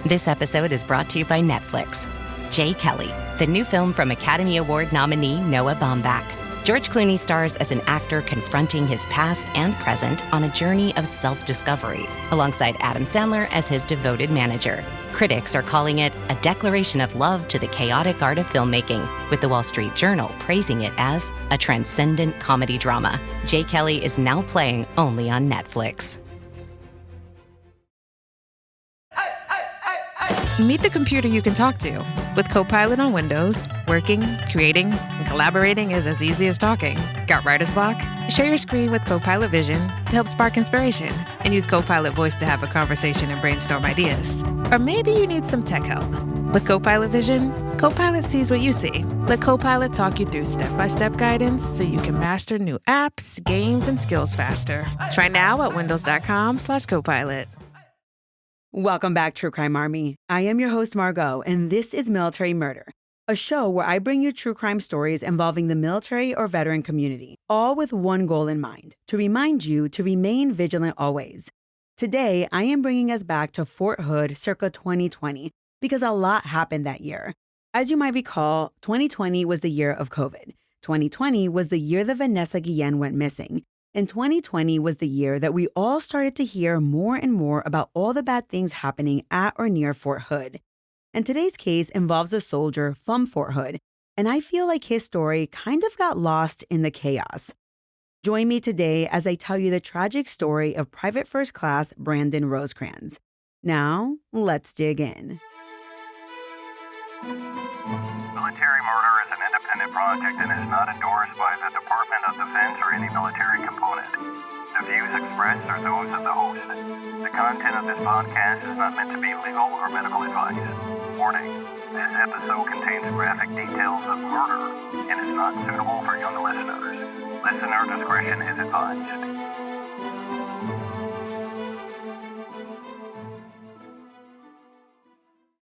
This episode is brought to you by Netflix. Jay Kelly, the new film from Academy Award nominee Noah Baumbach. George Clooney stars as an actor confronting his past and present on a journey of self-discovery, alongside Adam Sandler as his devoted manager. Critics are calling it a declaration of love to the chaotic art of filmmaking, with the Wall Street Journal praising it as a transcendent comedy drama. Jay Kelly is now playing only on Netflix. Meet the computer you can talk to. With Copilot on Windows, working, creating, and collaborating is as easy as talking. Got writer's block? Share your screen with Copilot Vision to help spark inspiration, and use Copilot Voice to have a conversation and brainstorm ideas. Or maybe you need some tech help. With Copilot Vision, Copilot sees what you see. Let Copilot talk you through step-by-step guidance so you can master new apps, games, and skills faster. Try now at windows.com/Copilot. Welcome back, True Crime Army. I am your host, Margot, and this is Military Murder, a show where I bring you true crime stories involving the military or veteran community, all with one goal in mind, to remind you to remain vigilant always. Today, I am bringing us back to Fort Hood circa 2020 because a lot happened that year. As you might recall, 2020 was the year of COVID. 2020 was the year that Vanessa Guillen went missing. And 2020 was the year that we all started to hear more and more about all the bad things happening at or near Fort Hood. And today's case involves a soldier from Fort Hood, and I feel like his story kind of got lost in the chaos. Join me today as I tell you the tragic story of Private First Class Brandon Rosecrans. Now, let's dig in. Military murder is an independent project and is not endorsed by the Department of Defense or any military component. The views expressed are those of the host. The content of this podcast is not meant to be legal or medical advice. Warning, this episode contains graphic details of murder and is not suitable for young listeners. Listener discretion is advised.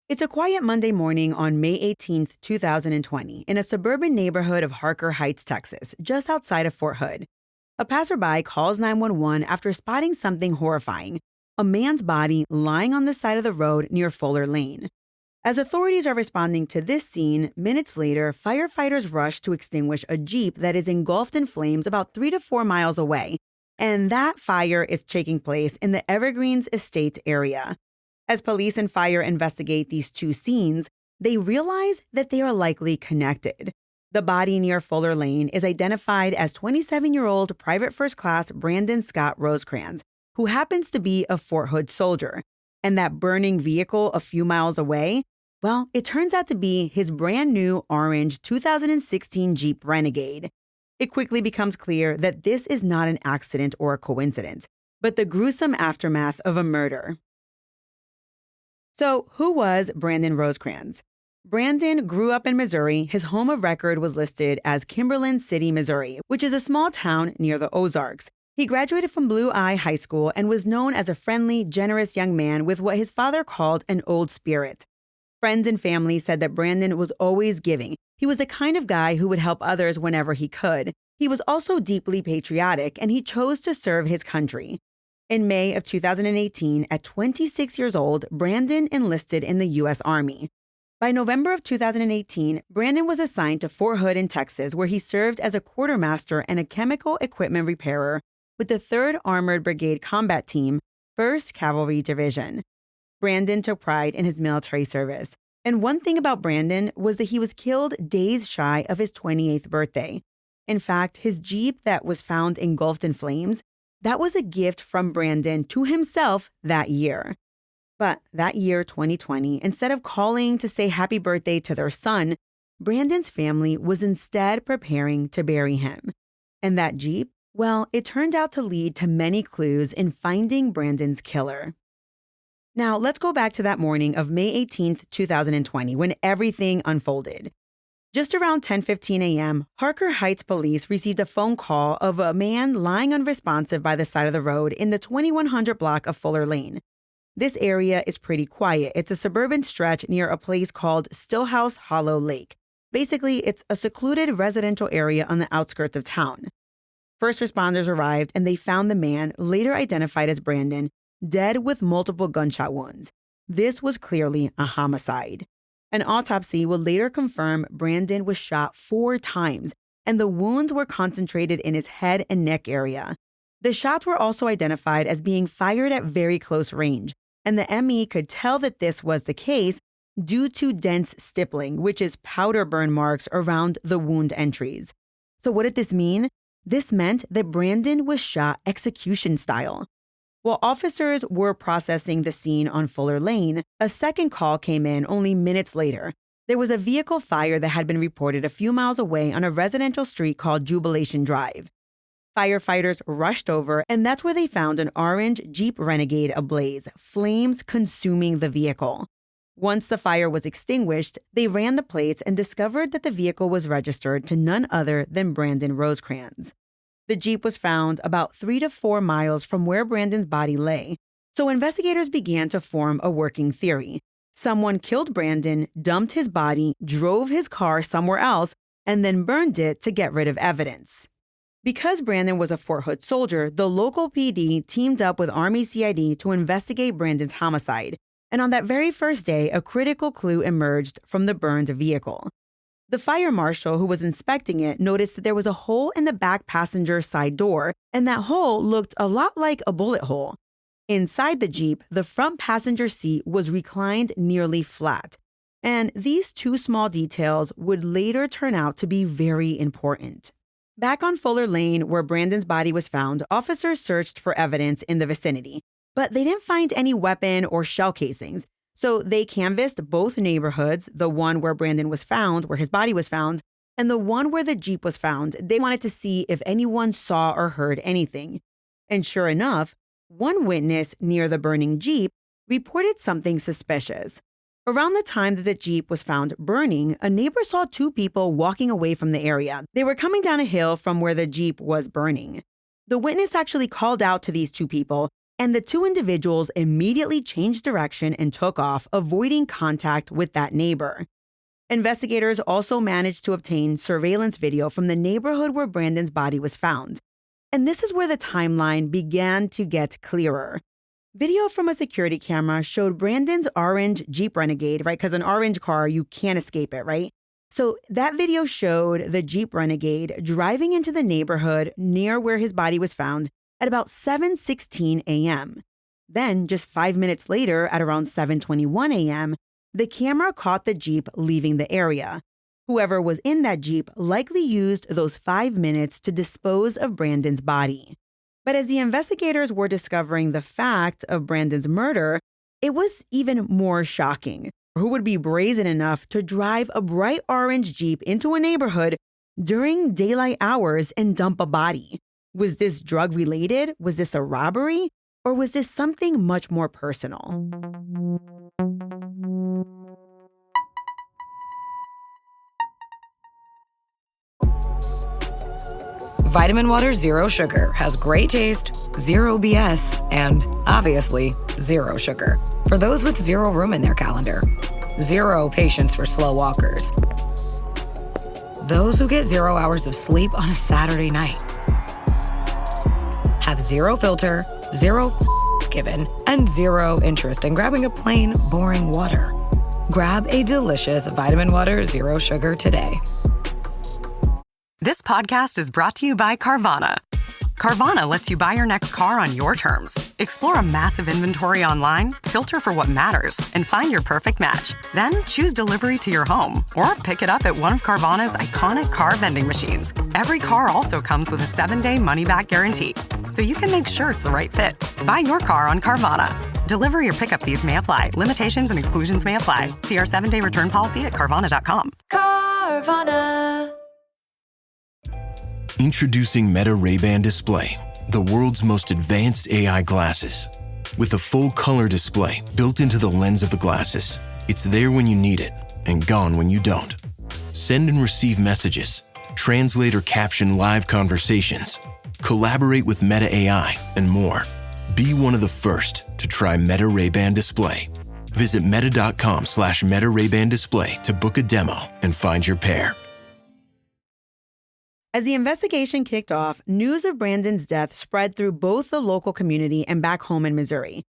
It's a quiet Monday morning on May 18th, 2020, in a suburban neighborhood of Harker Heights, Texas, just outside of Fort Hood. A passerby calls 911 after spotting something horrifying, a man's body lying on the side of the road near Fuller Lane. As authorities are responding to this scene, minutes later, firefighters rush to extinguish a Jeep that is engulfed in flames about 3 to 4 miles away, and that fire is taking place in the Evergreens Estates area. As police and fire investigate these two scenes, they realize that they are likely connected. The body near Fuller Lane is identified as 27-year-old Private First Class Brandon Scott Rosecrans, who happens to be a Fort Hood soldier. And that burning vehicle a few miles away, well, it turns out to be his brand new orange 2016 Jeep Renegade. It quickly becomes clear that this is not an accident or a coincidence, but the gruesome aftermath of a murder. So, who was Brandon Rosecrans? Brandon grew up in Missouri. His home of record was listed as Kimberlin City, Missouri, which is a small town near the Ozarks. He graduated from Blue Eye High School and was known as a friendly, generous young man with what his father called an old spirit. Friends and family said that Brandon was always giving. He was the kind of guy who would help others whenever he could. He was also deeply patriotic, and he chose to serve his country. In May of 2018, at 26 years old, Brandon enlisted in the U.S. Army. By November of 2018, Brandon was assigned to Fort Hood in Texas, where he served as a quartermaster and a chemical equipment repairer with the 3rd Armored Brigade Combat Team, 1st Cavalry Division. Brandon took pride in his military service. And one thing about Brandon was that he was killed days shy of his 28th birthday. In fact, his Jeep that was found engulfed in flames, that was a gift from Brandon to himself that year. But that year, 2020, instead of calling to say happy birthday to their son, Brandon's family was instead preparing to bury him. And that Jeep, well, it turned out to lead to many clues in finding Brandon's killer. Now, let's go back to that morning of May 18th, 2020, when everything unfolded. Just around 10:15 a.m., Harker Heights police received a phone call of a man lying unresponsive by the side of the road in the 2100 block of Fuller Lane. This area is pretty quiet. It's a suburban stretch near a place called Stillhouse Hollow Lake. Basically, it's a secluded residential area on the outskirts of town. First responders arrived and they found the man, later identified as Brandon, dead with multiple gunshot wounds. This was clearly a homicide. An autopsy would later confirm Brandon was shot 4 times, and the wounds were concentrated in his head and neck area. The shots were also identified as being fired at very close range, and the ME could tell that this was the case due to dense stippling, which is powder burn marks around the wound entries. So what did this mean? This meant that Brandon was shot execution style. While officers were processing the scene on Fuller Lane, a second call came in only minutes later. There was a vehicle fire that had been reported a few miles away on a residential street called Jubilation Drive. Firefighters rushed over, and that's where they found an orange Jeep Renegade ablaze, flames consuming the vehicle. Once the fire was extinguished, they ran the plates and discovered that the vehicle was registered to none other than Brandon Rosecrans. The Jeep was found about 3 to 4 miles from where Brandon's body lay, so investigators began to form a working theory. Someone killed Brandon, dumped his body, drove his car somewhere else, and then burned it to get rid of evidence. Because Brandon was a Fort Hood soldier, the local PD teamed up with Army CID to investigate Brandon's homicide, and on that very first day, a critical clue emerged from the burned vehicle. The fire marshal who was inspecting it noticed that there was a hole in the back passenger side door, and that hole looked a lot like a bullet hole. Inside the Jeep, the front passenger seat was reclined nearly flat, and these 2 small details would later turn out to be very important. Back on Fuller Lane, where Brandon's body was found, officers searched for evidence in the vicinity, but they didn't find any weapon or shell casings. So they canvassed both neighborhoods, the one where Brandon was found, where his body was found, and the one where the Jeep was found. They wanted to see if anyone saw or heard anything. And sure enough, one witness near the burning Jeep reported something suspicious. Around the time that the Jeep was found burning, a neighbor saw 2 people walking away from the area. They were coming down a hill from where the Jeep was burning. The witness actually called out to these 2 people, and the 2 individuals immediately changed direction and took off, avoiding contact with that neighbor. Investigators also managed to obtain surveillance video from the neighborhood where Brandon's body was found. And this is where the timeline began to get clearer. Video from a security camera showed Brandon's orange Jeep Renegade, right? Because an orange car, you can't escape it, right? So that video showed the Jeep Renegade driving into the neighborhood near where his body was found at about 7:16 a.m. Then, just 5 minutes later, at around 7:21 a.m., the camera caught the Jeep leaving the area. Whoever was in that Jeep likely used those 5 minutes to dispose of Brandon's body. But as the investigators were discovering the fact of Brandon's murder, it was even more shocking. Who would be brazen enough to drive a bright orange Jeep into a neighborhood during daylight hours and dump a body? Was this drug-related? Was this a robbery? Or was this something much more personal? Vitamin Water Zero Sugar has great taste, zero BS, and obviously zero sugar. For those with zero room in their calendar. Zero patience for slow walkers. Those who get 0 hours of sleep on a Saturday night. Have zero filter, zero given, and zero interest in grabbing a plain, boring water. Grab a delicious Vitamin Water Zero Sugar today. This podcast is brought to you by Carvana. Carvana lets you buy your next car on your terms. Explore a massive inventory online, filter for what matters, and find your perfect match. Then choose delivery to your home or pick it up at one of Carvana's iconic car vending machines. Every car also comes with a 7-day money-back guarantee, so you can make sure it's the right fit. Buy your car on Carvana. Delivery or pickup fees may apply. Limitations and exclusions may apply. See our 7-day return policy at Carvana.com. Carvana. Introducing Meta Ray-Ban Display, the world's most advanced AI glasses. With a full color display built into the lens of the glasses, it's there when you need it and gone when you don't. Send and receive messages, translate or caption live conversations, collaborate with Meta AI, and more. Be one of the first to try Meta Ray-Ban Display. Visit meta.com/Meta Ray-Ban Display to book a demo and find your pair. As the investigation kicked off, news of Brandon's death spread through both the local community and back home in Missouri.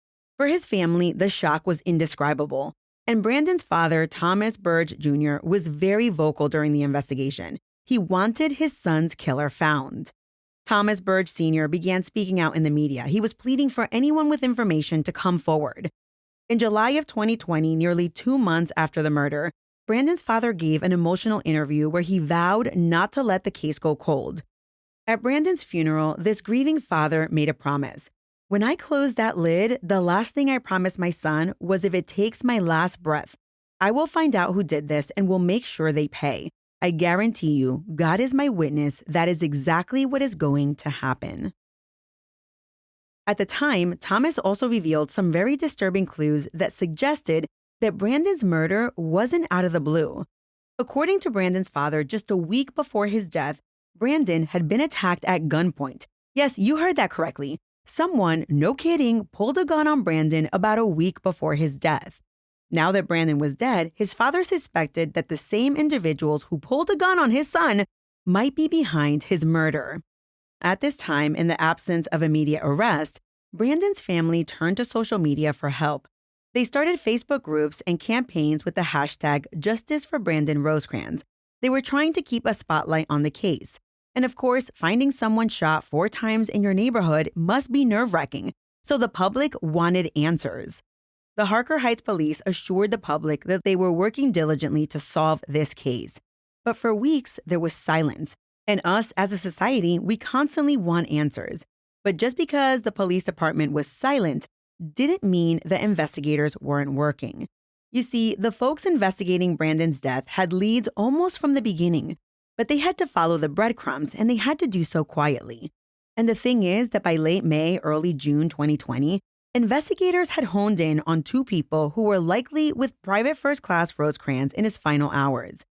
For his family, the shock was indescribable. And Brandon's father, Thomas Burge Jr., was very vocal during the investigation. He wanted his son's killer found. Thomas Burge Sr. began speaking out in the media. He was pleading for anyone with information to come forward. In July of 2020, nearly 2 months after the murder, Brandon's father gave an emotional interview where he vowed not to let the case go cold. At Brandon's funeral, this grieving father made a promise. When I close that lid, the last thing I promised my son was if it takes my last breath, I will find out who did this and will make sure they pay. I guarantee you, God is my witness, that is exactly what is going to happen. At the time, Thomas also revealed some very disturbing clues that suggested that Brandon's murder wasn't out of the blue. According to Brandon's father, just a week before his death, Brandon had been attacked at gunpoint. Yes, you heard that correctly. Someone, no kidding, pulled a gun on Brandon about a week before his death. Now that Brandon was dead, his father suspected that the same individuals who pulled a gun on his son might be behind his murder. At this time, in the absence of immediate arrest, Brandon's family turned to social media for help. They started Facebook groups and campaigns with the hashtag Justice for Brandon Rosecrans. They were trying to keep a spotlight on the case. And of course, finding someone shot 4 times in your neighborhood must be nerve-wracking, so the public wanted answers. The Harker Heights police assured the public that they were working diligently to solve this case. But for weeks, there was silence. And us as a society, we constantly want answers. But just because the police department was silent didn't mean that investigators weren't working. You see, the folks investigating Brandon's death had leads almost from the beginning, but they had to follow the breadcrumbs and they had to do so quietly. And the thing is that by late May, early June 2020, investigators had honed in on 2 people who were likely with Private First Class Rosecrans in his final hours.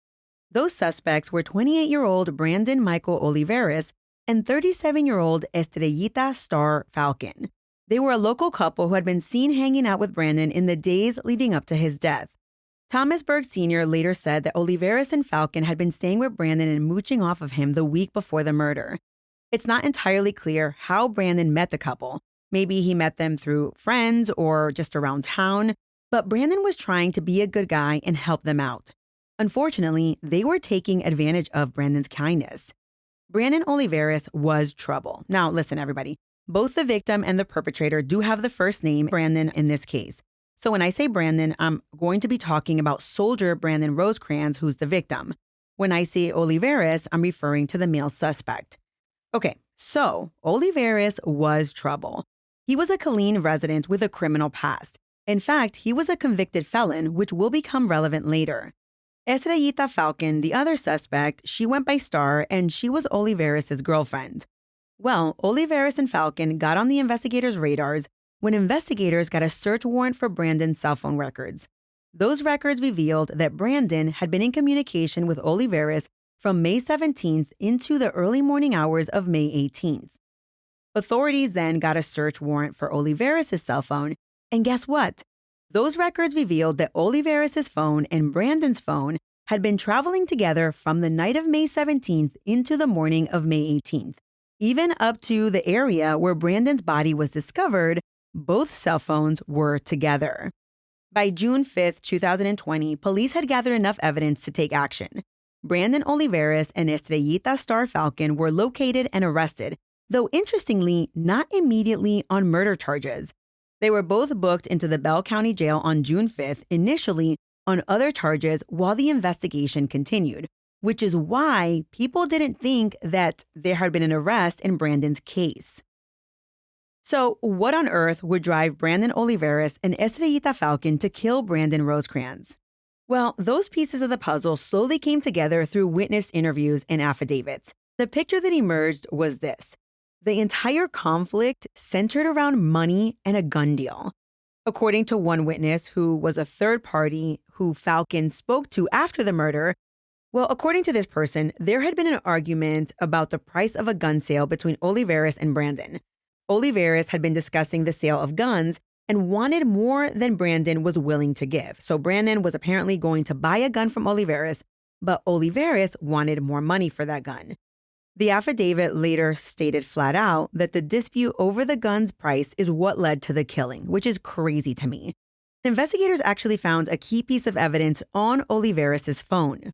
Those suspects were 28-year-old Brandon Michael Olivares and 37-year-old Estrellita Star Falcon. They were a local couple who had been seen hanging out with Brandon in the days leading up to his death. Thomas Burge Sr. later said that Olivares and Falcon had been staying with Brandon and mooching off of him the week before the murder. It's not entirely clear how Brandon met the couple. Maybe he met them through friends or just around town, but Brandon was trying to be a good guy and help them out. Unfortunately, they were taking advantage of Brandon's kindness. Brandon Olivares was trouble. Now, listen, everybody. Both the victim and the perpetrator do have the first name Brandon in this case. So when I say Brandon, I'm going to be talking about soldier Brandon Rosecrans, who's the victim. When I say Olivares, I'm referring to the male suspect. Okay, so Olivares was trouble. He was a Killeen resident with a criminal past. In fact, he was a convicted felon, which will become relevant later. Estrellita Falcon, the other suspect, she went by Star, and she was Olivares' girlfriend. Well, Olivares and Falcon got on the investigators' radars when investigators got a search warrant for Brandon's cell phone records. Those records revealed that Brandon had been in communication with Olivares from May 17th into the early morning hours of May 18th. Authorities then got a search warrant for Olivares' cell phone, and guess what? Those records revealed that Olivares' phone and Brandon's phone had been traveling together from the night of May 17th into the morning of May 18th. Even up to the area where Brandon's body was discovered, both cell phones were together. By June 5th, 2020, police had gathered enough evidence to take action. Brandon Olivares and Estrellita Star Falcon were located and arrested, though interestingly, not immediately on murder charges. They were both booked into the Bell County Jail on June 5th, initially on other charges while the investigation continued, which is why people didn't think that there had been an arrest in Brandon's case. So what on earth would drive Brandon Olivares and Estrellita Falcon to kill Brandon Rosecrans? Well, those pieces of the puzzle slowly came together through witness interviews and affidavits. The picture that emerged was this. The entire conflict centered around money and a gun deal. According to one witness who was a third party who Falcon spoke to after the murder, well, according to this person, there had been an argument about the price of a gun sale between Olivares and Brandon. Olivares had been discussing the sale of guns and wanted more than Brandon was willing to give. So Brandon was apparently going to buy a gun from Olivares, but Olivares wanted more money for that gun. The affidavit later stated flat out that the dispute over the gun's price is what led to the killing, which is crazy to me. Investigators actually found a key piece of evidence on Olivares' phone.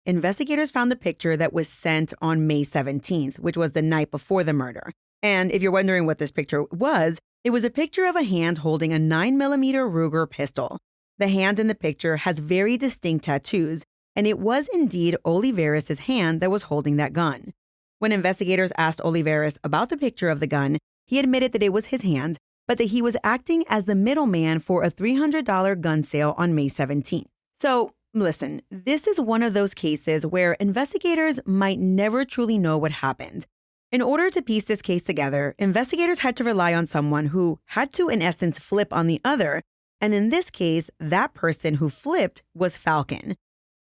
Investigators found a picture that was sent on May 17th, which was the night before the murder. And if you're wondering what this picture was, it was a picture of a hand holding a 9mm Ruger pistol. The hand in the picture has very distinct tattoos, and it was indeed Olivares' hand that was holding that gun. When investigators asked Olivares about the picture of the gun, he admitted that it was his hand, but that he was acting as the middleman for a $300 gun sale on May 17th. So, listen, this is one of those cases where investigators might never truly know what happened. In order to piece this case together, investigators had to rely on someone who had to, in essence, flip on the other, and in this case, that person who flipped was Falcon.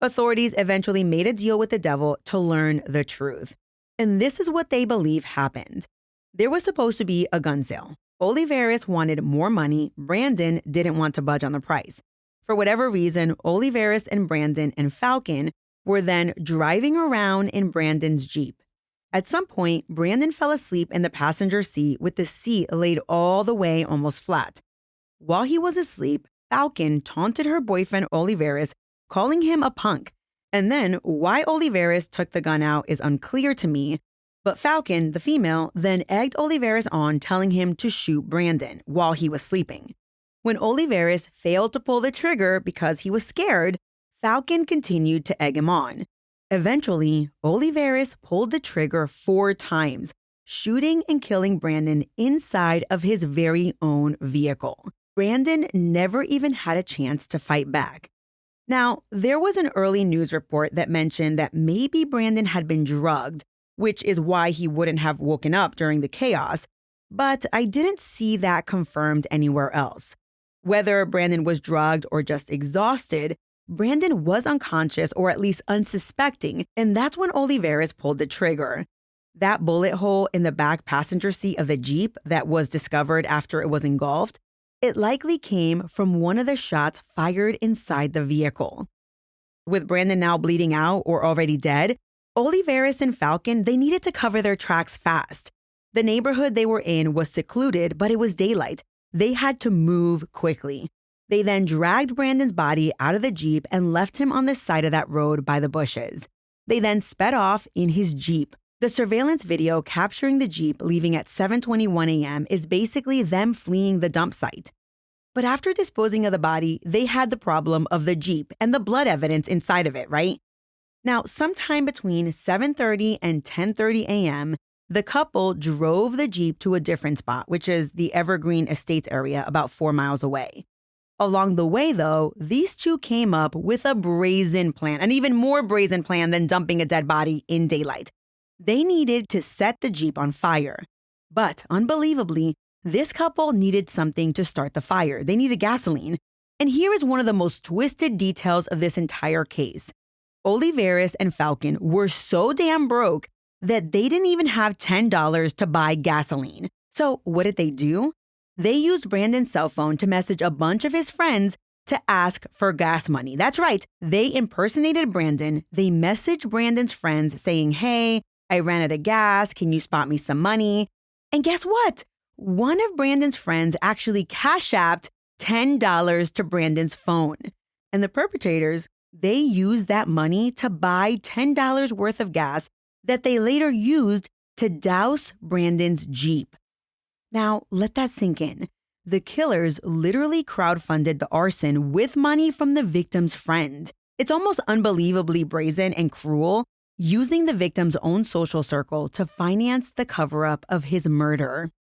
Authorities eventually made a deal with the devil to learn the truth. And this is what they believe happened. There was supposed to be a gun sale. Olivares wanted more money. Brandon didn't want to budge on the price. For whatever reason, Olivares and Brandon and Falcon were then driving around in Brandon's Jeep. At some point, Brandon fell asleep in the passenger seat with the seat laid all the way almost flat. While he was asleep, Falcon taunted her boyfriend Olivares, calling him a punk. And then why Olivares took the gun out is unclear to me, but Falcon, the female, then egged Olivares on, telling him to shoot Brandon while he was sleeping. When Olivares failed to pull the trigger because he was scared, Falcon continued to egg him on. Eventually, Olivares pulled the trigger 4 times, shooting and killing Brandon inside of his very own vehicle. Brandon never even had a chance to fight back. Now, there was an early news report that mentioned that maybe Brandon had been drugged, which is why he wouldn't have woken up during the chaos, but I didn't see that confirmed anywhere else. Whether Brandon was drugged or just exhausted, Brandon was unconscious or at least unsuspecting, and that's when Olivares pulled the trigger. That bullet hole in the back passenger seat of the Jeep that was discovered after it was engulfed, it likely came from one of the shots fired inside the vehicle. With Brandon now bleeding out or already dead, Olivares and Falcon, they needed to cover their tracks fast. The neighborhood they were in was secluded, but it was daylight. They had to move quickly. They then dragged Brandon's body out of the Jeep and left him on the side of that road by the bushes. They then sped off in his Jeep. The surveillance video capturing the Jeep leaving at 7:21 a.m. is basically them fleeing the dump site. But after disposing of the body, they had the problem of the Jeep and the blood evidence inside of it, right? Now, sometime between 7:30 and 10:30 a.m., the couple drove the Jeep to a different spot, which is the Evergreen Estates area about 4 miles away. Along the way, though, these two came up with a brazen plan, an even more brazen plan than dumping a dead body in daylight. They needed to set the Jeep on fire. But unbelievably, this couple needed something to start the fire. They needed gasoline. And here is one of the most twisted details of this entire case. Olivares and Falcon were so damn broke that they didn't even have $10 to buy gasoline. So what did they do? They used Brandon's cell phone to message a bunch of his friends to ask for gas money. That's right. They impersonated Brandon. They messaged Brandon's friends saying, "Hey, I ran out of gas. Can you spot me some money?" And guess what? One of Brandon's friends actually cash apped $10 to Brandon's phone. And the perpetrators, they used that money to buy $10 worth of gas that they later used to douse Brandon's Jeep. Now, let that sink in. The killers literally crowdfunded the arson with money from the victim's friend. It's almost unbelievably brazen and cruel, using the victim's own social circle to finance the cover-up of his murder.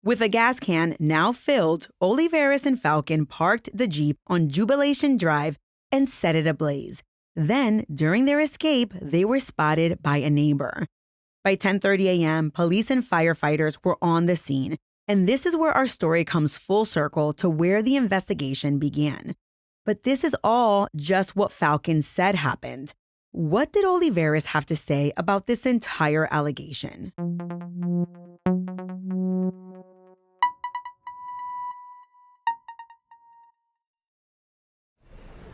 With a gas can now filled, Olivares and Falcon parked the Jeep on Jubilation Drive and set it ablaze. Then, during their escape, they were spotted by a neighbor. By 10:30 a.m., police and firefighters were on the scene, and this is where our story comes full circle to where the investigation began. But this is all just what Falcon said happened. What did Olivares have to say about this entire allegation?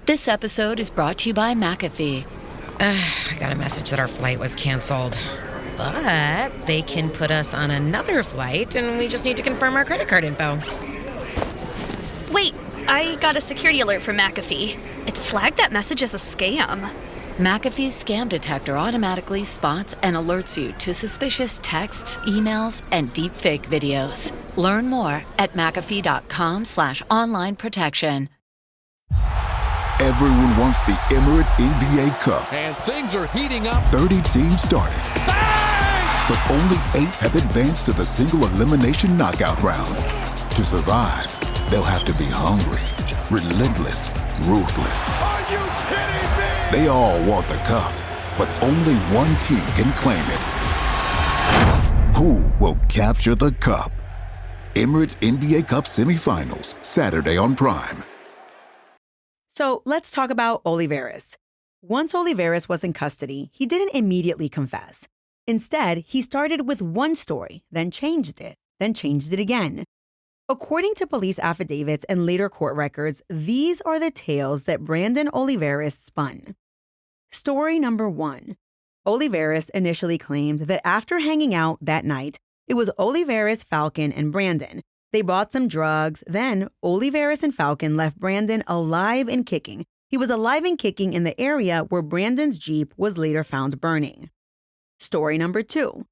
This episode is brought to you by McAfee. I got a message that our flight was canceled. But they can put us on another flight, and we just need to confirm our credit card info. Wait, I got a security alert from McAfee. It flagged that message as a scam. McAfee's scam detector automatically spots and alerts you to suspicious texts, emails, and deepfake videos. Learn more at McAfee.com/online protection. Everyone wants the Emirates NBA Cup. And things are heating up. 30 teams started. Bang! But only 8 have advanced to the single elimination knockout rounds. To survive, they'll have to be hungry, relentless, ruthless. Are you kidding me? They all want the cup, but only one team can claim it. Who will capture the cup? Emirates NBA Cup semifinals, Saturday on Prime. So let's talk about Olivares. Once Olivares was in custody, he didn't immediately confess. Instead, he started with one story, then changed it again. According to police affidavits and later court records, these are the tales that Brandon Olivares spun. Story number 1. Olivares initially claimed that after hanging out that night, it was Olivares, Falcon, and Brandon. They bought some drugs. Then Olivares and Falcon left Brandon alive and kicking. He was alive and kicking in the area where Brandon's Jeep was later found burning. Story number 2.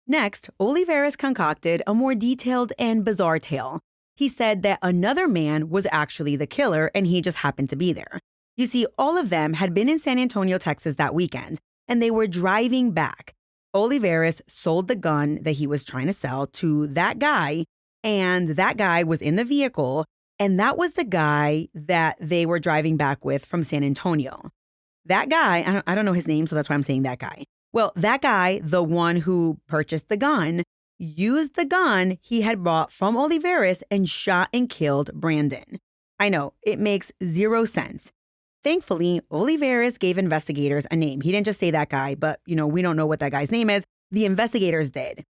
Next, Olivares concocted a more detailed and bizarre tale. He said that another man was actually the killer and he just happened to be there. You see, all of them had been in San Antonio, Texas that weekend, and they were driving back. Olivares sold the gun that he was trying to sell to that guy, and that guy was in the vehicle, and that was the guy that they were driving back with from San Antonio. That guy, I don't know his name, so that's why I'm saying that guy. Well, that guy, the one who purchased the gun, used the gun he had bought from Olivares and shot and killed Brandon. I know, it makes zero sense. Thankfully, Olivares gave investigators a name. He didn't just say that guy, but, we don't know what that guy's name is. The investigators did.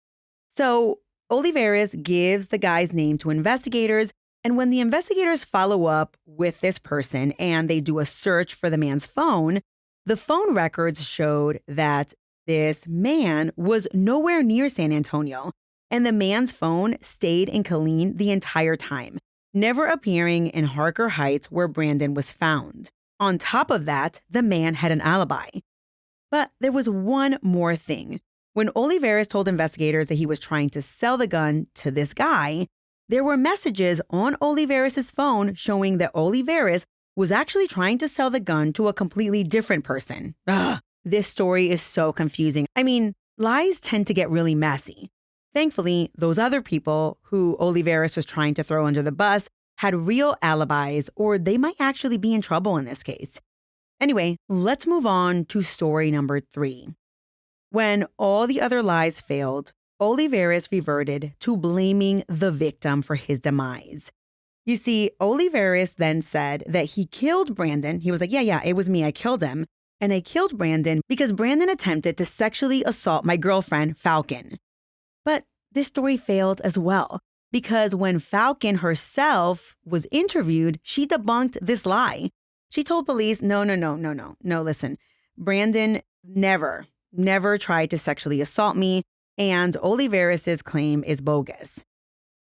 So Olivares gives the guy's name to investigators, and when the investigators follow up with this person and they do a search for the man's phone, the phone records showed that this man was nowhere near San Antonio, and the man's phone stayed in Killeen the entire time, never appearing in Harker Heights where Brandon was found. On top of that, the man had an alibi. But there was one more thing. When Olivares told investigators that he was trying to sell the gun to this guy, there were messages on Olivares' phone showing that Olivares was actually trying to sell the gun to a completely different person. This story is so confusing. I mean, lies tend to get really messy. Thankfully, those other people who Olivares was trying to throw under the bus had real alibis, or they might actually be in trouble in this case. Anyway, let's move on to story number 3. When all the other lies failed, Olivares reverted to blaming the victim for his demise. You see, Olivares then said that he killed Brandon. He was like, yeah, it was me. I killed him. And I killed Brandon because Brandon attempted to sexually assault my girlfriend, Falcon. But this story failed as well, because when Falcon herself was interviewed, she debunked this lie. She told police, no, listen, Brandon never tried to sexually assault me, and Olivares' claim is bogus.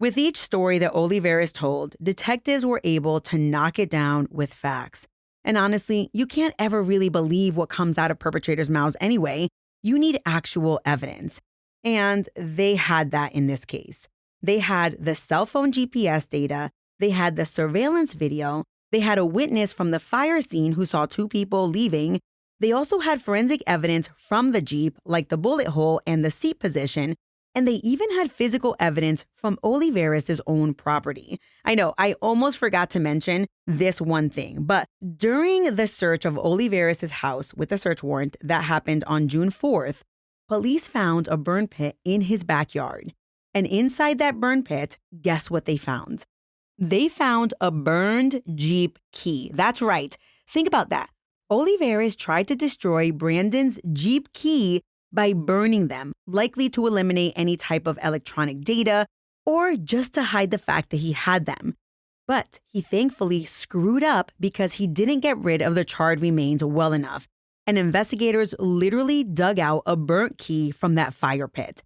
With each story that Olivares told, detectives were able to knock it down with facts. And honestly, you can't ever really believe what comes out of perpetrators' mouths anyway. You need actual evidence. And they had that in this case. They had the cell phone GPS data, they had the surveillance video, they had a witness from the fire scene who saw 2 people leaving. They also had forensic evidence from the Jeep, like the bullet hole and the seat position, and they even had physical evidence from Olivares' own property. I know, I almost forgot to mention this one thing, but during the search of Olivares' house with a search warrant that happened on June 4th, police found a burn pit in his backyard. And inside that burn pit, guess what they found? They found a burned Jeep key. That's right. Think about that. Olivares tried to destroy Brandon's Jeep key by burning them, likely to eliminate any type of electronic data or just to hide the fact that he had them. But he thankfully screwed up because he didn't get rid of the charred remains well enough. and investigators literally dug out a burnt key from that fire pit.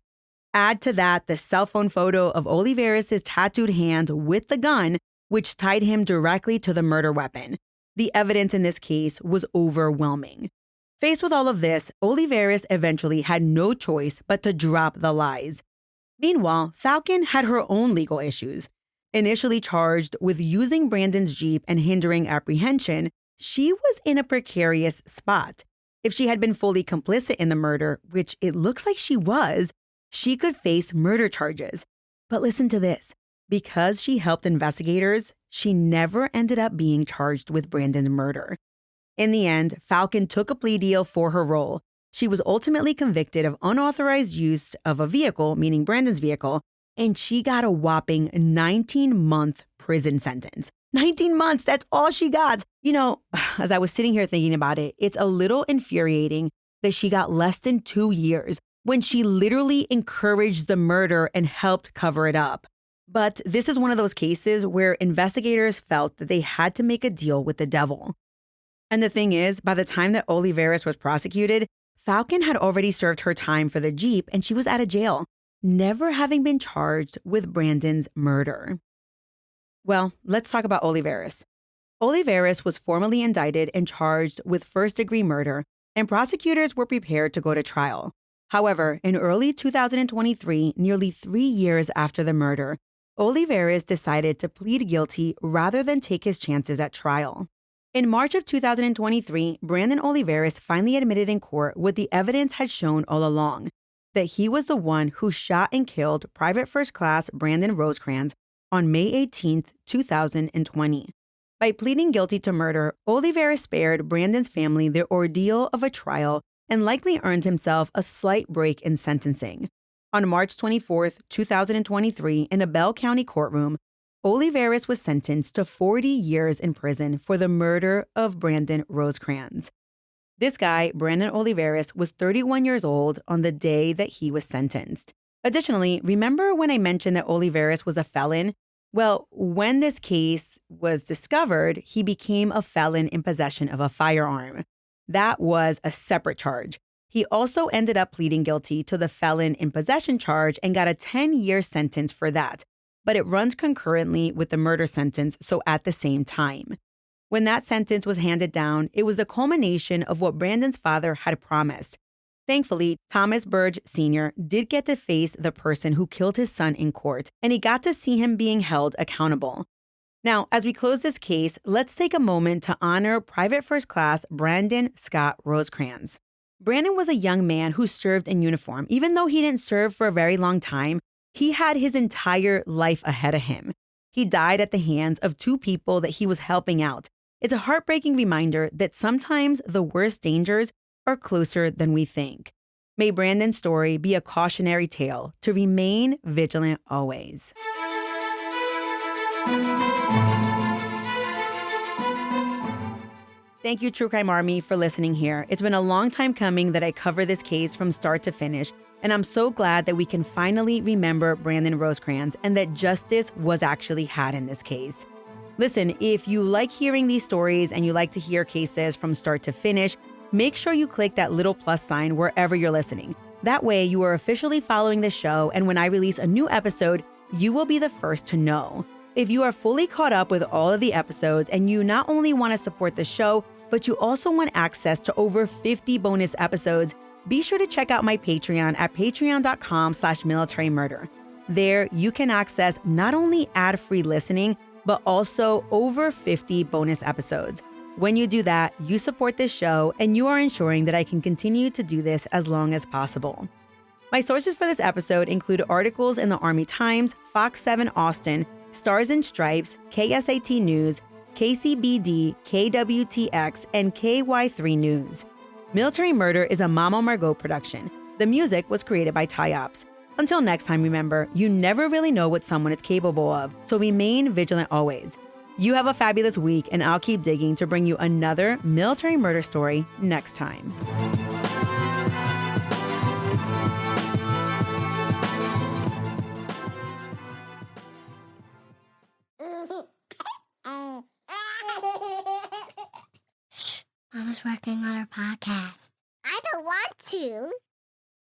Add to that the cell phone photo of Olivares' tattooed hand with the gun, which tied him directly to the murder weapon. The evidence in this case was overwhelming. Faced with all of this, Olivares eventually had no choice but to drop the lies. Meanwhile, Falcon had her own legal issues. Initially charged with using Brandon's Jeep and hindering apprehension, she was in a precarious spot. If she had been fully complicit in the murder, which it looks like she was, she could face murder charges. But listen to this. Because she helped investigators, she never ended up being charged with Brandon's murder. In the end, Falcon took a plea deal for her role. She was ultimately convicted of unauthorized use of a vehicle, meaning Brandon's vehicle, and she got a whopping 19-month prison sentence. 19 months, that's all she got. You know, as I was sitting here thinking about it, it's a little infuriating that she got less than 2 years when she literally encouraged the murder and helped cover it up. But this is one of those cases where investigators felt that they had to make a deal with the devil. And the thing is, by the time that Olivares was prosecuted, Falcon had already served her time for the Jeep and she was out of jail, never having been charged with Brandon's murder. Well, let's talk about Olivares. Olivares was formally indicted and charged with first-degree murder, and prosecutors were prepared to go to trial. However, in early 2023, nearly 3 years after the murder, Olivares decided to plead guilty rather than take his chances at trial. In March of 2023, Brandon Olivares finally admitted in court what the evidence had shown all along, that he was the one who shot and killed Private First Class Brandon Rosecrans on May 18, 2020. By pleading guilty to murder, Olivares spared Brandon's family the ordeal of a trial and likely earned himself a slight break in sentencing. On March 24, 2023, in a Bell County courtroom, Olivares was sentenced to 40 years in prison for the murder of Brandon Rosecrans. This guy, Brandon Olivares, was 31 years old on the day that he was sentenced. Additionally, remember when I mentioned that Olivares was a felon? Well, when this case was discovered, he became a felon in possession of a firearm. That was a separate charge. He also ended up pleading guilty to the felon in possession charge and got a 10-year sentence for that, but it runs concurrently with the murder sentence, so at the same time. When that sentence was handed down, it was a culmination of what Brandon's father had promised. Thankfully, Thomas Burge Sr. did get to face the person who killed his son in court, and he got to see him being held accountable. Now, as we close this case, let's take a moment to honor Private First Class Brandon Scott Rosecrans. Brandon was a young man who served in uniform. Even though he didn't serve for a very long time, he had his entire life ahead of him. He died at the hands of 2 people that he was helping out. It's a heartbreaking reminder that sometimes the worst dangers are closer than we think. May Brandon's story be a cautionary tale to remain vigilant always. Thank you, True Crime Army, for listening here. It's been a long time coming that I cover this case from start to finish, and I'm so glad that we can finally remember Brandon Rosecrans and that justice was actually had in this case. Listen, if you like hearing these stories and you like to hear cases from start to finish, make sure you click that little plus sign wherever you're listening. That way, you are officially following the show, and when I release a new episode, you will be the first to know. If you are fully caught up with all of the episodes and you not only want to support the show, but you also want access to over 50 bonus episodes, be sure to check out my Patreon at patreon.com/militarymurder. There, you can access not only ad-free listening, but also over 50 bonus episodes. When you do that, you support this show and you are ensuring that I can continue to do this as long as possible. My sources for this episode include articles in the Army Times, Fox 7 Austin, Stars and Stripes, KSAT News, KCBD, KWTX, and KY3 News. Military Murder is a Mama Margot production. The music was created by Ty Ops. Until next time, remember, you never really know what someone is capable of, so remain vigilant always. You have a fabulous week, and I'll keep digging to bring you another military murder story next time. Mama's Mama's working on her podcast. I don't want to.